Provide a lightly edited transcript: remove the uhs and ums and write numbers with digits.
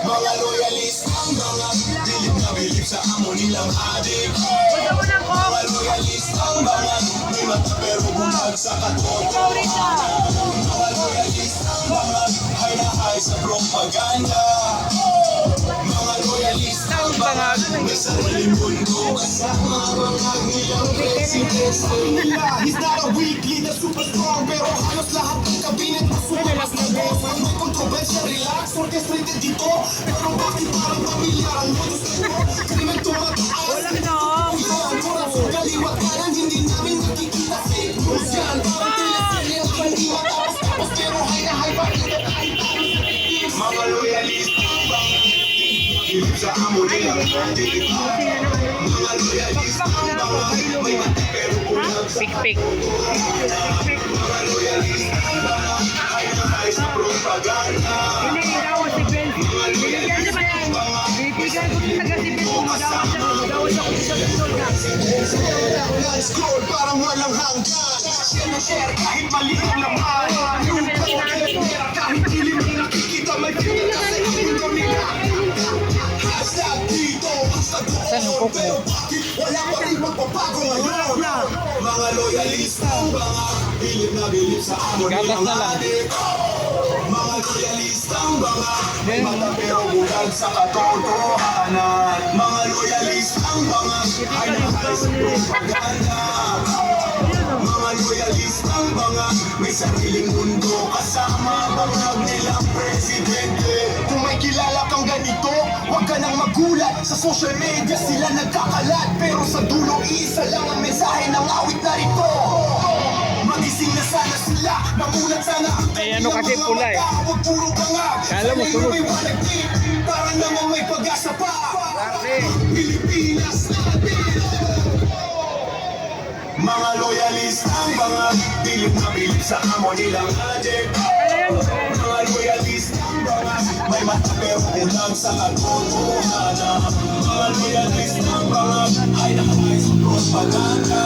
Mga loyalistang mga bilib na bilib sa amo nilang adik. Mga loyalistang mga may mata pero bulag sa katotohanan. Mga loyalistang mga high na high sa propaganda. Mga loyalistang mga may sariling mundo kasama mga nilang presidente. He's not a weak leader, super strong, pero halos lahat ng kabinet masumas na boss. Ang may kontrobersya, relax, orchestrated dito. Pero bakit parang pamilyar ang modus nito? Krimen tumataas, yan, korapsyon, kaliwat kanan, hindi namin nakikita fake news yan. Parang teleserye ang hindi matapos-tapos, pero high na high pa rin kahit tayo sa victim. Mga loyalista, bilib sa amo nilang adik. Mga loyalista, may mata pero bulag sa Pik-pik. mga loyalista, high na high sa propaganda. Scroll parang walang hanggan. Share kahit maliit naman. Kahit dilim na nakikita may kita sa mundo nila. Hashtag dito, hashtag doon. Pero bakit wala pa rin magpapago ngayon? Mga loyalista, mga bilib na bilib sa amo nilang adik. Mga loyalistang mga may mata pero bulag sa katotohanan. Mga loyalistang mga ay nahay sa propaganda. Mga loyalistang mga may sariling mundo kasama bangag nilang presidente. Kung may kilala kang ganito, huwag ka nang magulat. Sa social media sila nagkakalat, pero sa dulo isa lang ang mensahe ng awit na rito. Magising na sana sila, namulat sana ang Ay, ano kasi pula eh. huwag puro bangag. Kala mo sunod. May walagtip, parang namang may pag-asa pa. Pilipinas natin. Mga loyalistang mga bilib na bilib sa amo nilang adik. Mga loyalistang mga may mata pero bulag sa katotohanan. Mga loyalistang mga ay nakakay sa propaganda.